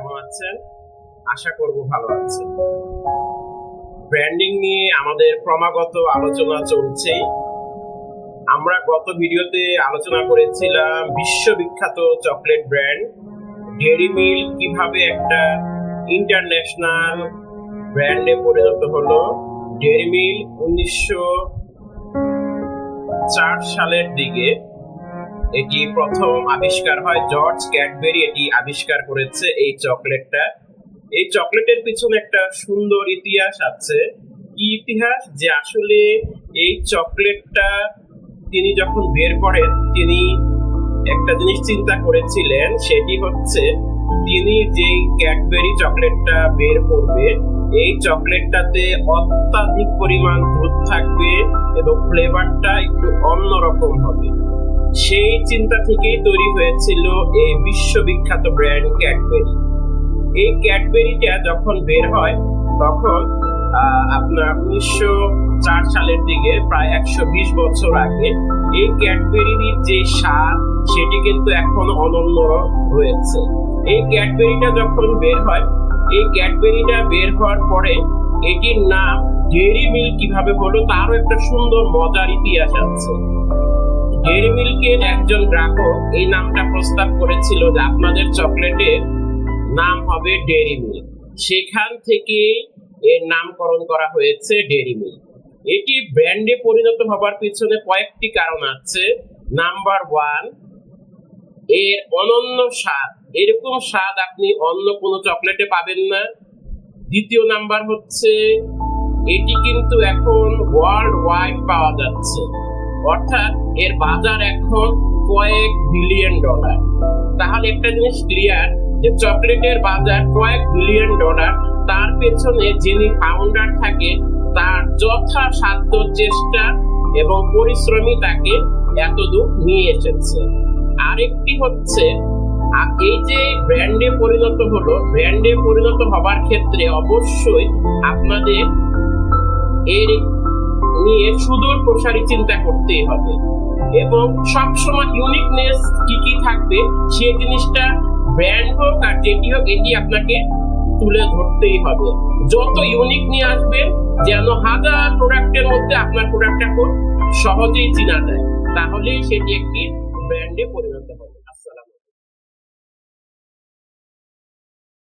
কেমন আছেন? আশা করব ভালো আছেন। ব্র্যান্ডিং নিয়ে আমাদের ক্রমাগত আলোচনা চলছে। আমরা গত ভিডিওতে আলোচনা করেছিলাম বিশ্ববিখ্যাত চকলেট ব্র্যান্ড ডেইরি মিল্ক কিভাবে একটা ইন্টারন্যাশনাল ব্র্যান্ডে পরিণত হলো। ডেইরি মিল্ক 1904 সালের দিকে এটি প্রথম আবিষ্কার হয়। জর্জ ক্যাডবেরি এটি আবিষ্কার করেছে এই চকলেটটা। এই চকলেটের পিছনে একটা সুন্দর ইতিহাস আছে। কি ইতিহাস? যে আসলে এই চকলেটটা তিনি যখন বের করেন তিনি একটা জিনিস চিন্তা করেছিলেন, সেটি হচ্ছে তিনি যেই ক্যাডবেরি চকলেটটা বের করবে এই চকলেটটাতে অত্যাধিক পরিমাণ দুধ থাকবে এবং ফ্লেভারটা একটু অন্যরকম হবে। সেই চিন্তা থেকেই তৈরি হয়েছিল এই বিশ্ববিখ্যাত ব্র্যান্ড ক্যাডবেরি। এই ক্যাডবেরিটা যখন বের হয় তখন আপনার 1904 সালের দিকে, প্রায় 120 বছর আগে, এই ক্যাডবেরির যে স্বাদ সেটি কিন্তু এখন অনন্য হয়েছে। এই ক্যাডবেরিটা যখন বের হয়, এই ক্যাডবেরিটা বের হওয়ার পরে এটির নাম ডেইরি মিল্ক কিভাবে হলো তারও একটা সুন্দর মজার ইতিহাস আছে। ডেইরি মিল্কের একজন গ্রাহক এই নামটা প্রস্তাব করেছিল যে আপনাদের চকলেটের নাম হবে ডেইরি মিল্ক। সেখান থেকে এর নামকরণ করা হয়েছে ডেইরি মিল্ক। এটি ব্র্যান্ডে পরিণত হবার পিছনে কয়েকটি কারণ আছে। নাম্বার 1, এর অনন্য স্বাদ। এরকম স্বাদ আপনি অন্য কোনো চকলেটে পাবেন না। দ্বিতীয় নাম্বার হচ্ছে এটি কিন্তু এখন ওয়ার্ল্ড ওয়াইড পাওয়া যাচ্ছে, অর্থাৎ এর বাজার এখন কয়েক বিলিয়ন ডলার। তাহলে একটা জিনিস ক্লিয়ার যে চকলেটের বাজার কয়েক বিলিয়ন ডলার। তার পেছনে যিনি ফাউন্ডার থাকে তার যথাসাধ্য চেষ্টা এবং পরিশ্রমী তাকে এতদূর নিয়ে এসেছে। আরেকটি হচ্ছে এই যে ব্র্যান্ডে পরিণত হলো, ব্র্যান্ডে পরিণত হবার ক্ষেত্রে অবশ্যই আপনাদের এর নিয়ে সুদূর প্রসারী চিন্তা করতেই হবে এবং সবসময় ইউনিকনেস কি থাকবে সেই জিনিসটা ব্র্যান্ড হোক আর যেটি হোক এটি আপনাকে তুলে ধরতেই হবে। যত ইউনিক নিয়ে আসবেন যেন হাজার প্রোডাক্টের মধ্যে আপনার প্রোডাক্টটা খুব সহজেই চেনা যায়, তাহলেই সেটি একটি ব্র্যান্ডে পরিণত